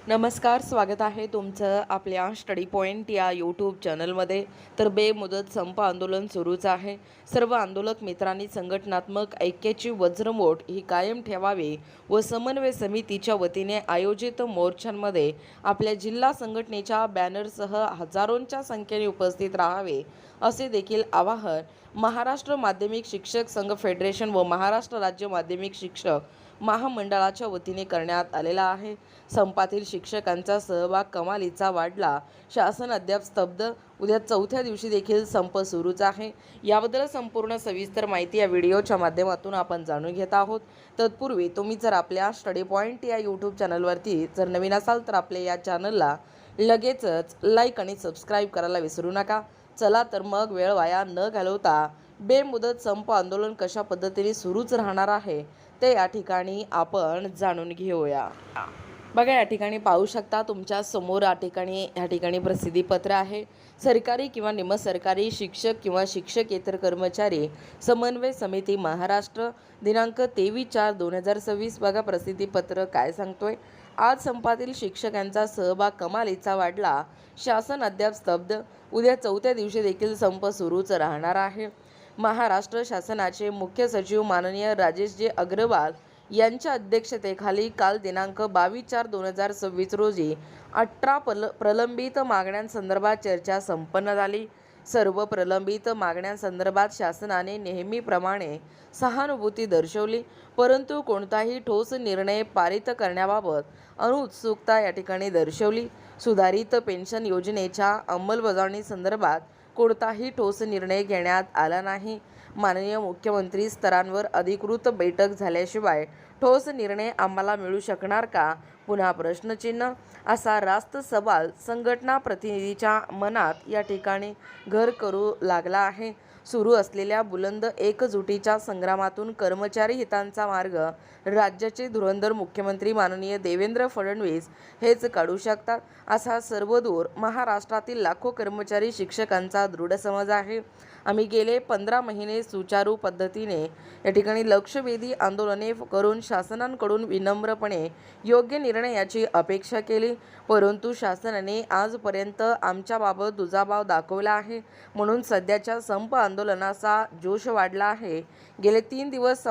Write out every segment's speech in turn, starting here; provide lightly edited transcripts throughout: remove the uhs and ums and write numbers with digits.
नमस्कार, स्वागत आहे तुमचं आपल्या स्टडी पॉईंट या यूट्यूब चॅनलमध्ये. तर बेमुदत संप आंदोलन सुरूच आहे. सर्व आंदोलक मित्रांनी संघटनात्मक ऐक्याची वज्रमोठ ही कायम ठेवावी व समन्वय समितीच्या वतीने आयोजित मोर्चांमध्ये आपल्या जिल्हा संघटनेच्या बॅनरसह हजारोंच्या संख्येने उपस्थित राहावे असे देखील आवाहन महाराष्ट्र माध्यमिक शिक्षक संघ फेडरेशन व महाराष्ट्र राज्य माध्यमिक शिक्षक महामंडळाच्या वतीने करण्यात आलेला आहे. संपातील शिक्षकांचा सहभाग कमालीचा वाढला, शासन अद्याप स्तब्ध. उद्या चौथ्या दिवशी देखील संप सुरूच आहे. याबद्दल संपूर्ण सविस्तर माहिती या व्हिडिओच्या माध्यमातून आपण जाणून घेत आहोत. तत्पूर्वी तुम्ही जर आपल्या स्टडी पॉईंट या यूट्यूब चॅनलवरती जर नवीन असाल तर आपल्या या चॅनलला लगेचच लाईक आणि सबस्क्राईब करायला विसरू नका. चला तर मग वेळ वाया न घालवता बेमुदत संप आंदोलन कशा पद्धतीने सुरूच राहणार आहे ते या ठिकाणी आपण जाणून घेऊया. बघा, या ठिकाणी पाहू शकता तुमच्या समोर या ठिकाणी प्रसिद्धीपत्र आहे. सरकारी किंवा निमसरकारी शिक्षक किंवा शिक्षकेतर कर्मचारी समन्वय समिती महाराष्ट्र दिनांक 23/4/2026. बघा प्रसिद्धीपत्र काय सांगतोय. आज संपातील शिक्षकांचा सहभाग कमालीचा वाढला, शासन अद्याप स्तब्ध. उद्या चौथ्या दिवशी देखील संप सुरूच राहणार आहे. महाराष्ट्र शासनाचे मुख्य सचिव माननीय राजेशजी अग्रवाल यांच्या अध्यक्षतेखाली काल दिनांक 22/4/2026 रोजी 18 प्रलंबित मागण्यांसंदर्भात चर्चा संपन्न झाली. सर्व प्रलंबित मागण्यांसंदर्भात शासनाने नेहमीप्रमाणे सहानुभूती दर्शवली, परंतु कोणताही ठोस निर्णय पारित करण्याबाबत अनुत्सुकता या ठिकाणी दर्शवली. सुधारित पेन्शन योजनेच्या अंमलबजावणीसंदर्भात कोणताही ठोस निर्णय घेण्यात आला नाही. माननीय मुख्यमंत्री स्तरांवर अधिकृत बैठक झाल्याशिवाय ठोस निर्णय आम्हाला मिळू शकणार का? पुन्हा प्रश्नचिन्ह. असा रास्त सवाल संघटना प्रतिनिधीच्या मनात या ठिकाणी घर करू लागला आहे. सुरू असलेल्या बुलंद एकजुटीच्या संग्रामातून कर्मचारी हितांचा मार्ग राज्याचे धुरंधर मुख्यमंत्री माननीय देवेंद्र फडणवीस हेच काढू शकतात, असा सर्वदूर महाराष्ट्रातील लाखो कर्मचारी शिक्षकांचा दृढ समज आहे. आम्ही गेले 15 महिने सुचारू पद्धतीने या ठिकाणी लक्षवेधी आंदोलने करून शासनाकडून विनम्रपणे योग्य निर्णयाची अपेक्षा केली, परंतु शासनाने आजपर्यंत आमच्याबाबत दुजाभाव दाखवला आहे. म्हणून सध्याच्या संप आंदोलनाचा जोश वाढला आहे. गेले 3 दिवस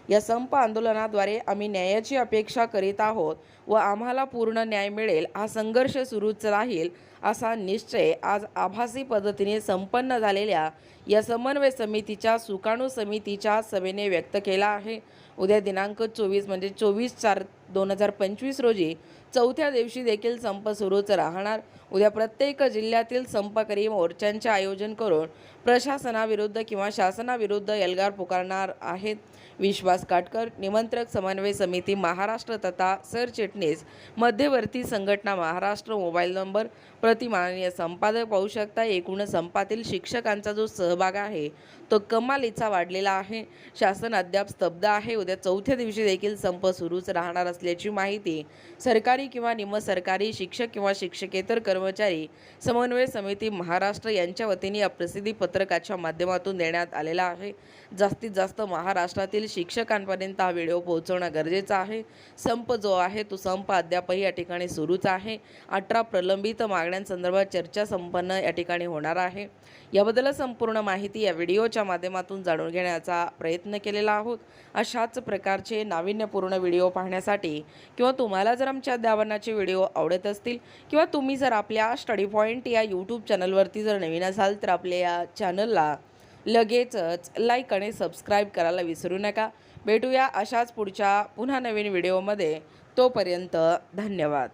या संप आंदोलनाद्वारे आम्ही न्यायाची अपेक्षा करीत आहोत व आम्हाला पूर्ण न्याय मिळेल, हा संघर्ष सुरूच राहील, असा निश्चय आज आभासी पद्धतीने संपन्न झालेल्या या समन्वय समितीच्या सुकाणू समितीच्या सभेने व्यक्त केला आहे. उद्या दिनांक 24/4/2025 रोजी चौथ्या दिवशी देखील संप सुरूच राहणार. उद्या प्रत्येक जिल्ह्यातील संपकरी मोर्चांचे आयोजन करून प्रशासनाविरुद्ध किंवा शासनाविरुद्ध एल्गार पुकारणार आहेत. विश्वास काटकर, निमंत्रक समन्वय समिती महाराष्ट्र तथा सरचिटणीस मध्यवर्ती संघटना महाराष्ट्र. मोबाईल नंबर प्रति माननीय संपादक. पाहू शकता एकूण संपातील शिक्षकांचा जो सहभाग आहे तो कमालीचा वाढलेला आहे. शासन अद्याप स्तब्ध आहे. उद्या चौथ्या दिवशी देखील संप सुरूच राहणार असल्याची माहिती सरकारी किंवा निमसरकारी शिक्षक किंवा शिक्षकेतर कर्मचारी समन्वय समिती महाराष्ट्र यांच्या वतीने या प्रसिद्धी पत्रकाच्या माध्यमातून देण्यात आलेला आहे. जास्तीत जास्त महाराष्ट्रातील शिक्षकांपर्यंत हा व्हिडिओ पोहोचवणं गरजेचं आहे. संप जो आहे तो संप अद्यापही या ठिकाणी सुरूच आहे. 18 प्रलंबित मागण्यांसंदर्भात चर्चा संपन्न या ठिकाणी होणार आहे. याबद्दल संपूर्ण माहिती या व्हिडिओच्या माध्यमातून जाणून घेण्याचा प्रयत्न केलेला आहोत. अशाच प्रकारचे नाविन्यपूर्ण व्हिडिओ पाहण्यासाठी किंवा तुम्हाला जर आमच्या अध्यापनाचे व्हिडिओ आवडत असतील किंवा तुम्ही जर आपल्या स्टडी पॉईंट या यूट्यूब चॅनलवरती जर नवीन असाल तर आपल्या या चॅनलला लगेचच लाईक आणि सबस्क्राईब करायला विसरू नका. भेटूया अशाच पुढच्या पुन्हा नवीन व्हिडिओमध्ये. तोपर्यंत धन्यवाद.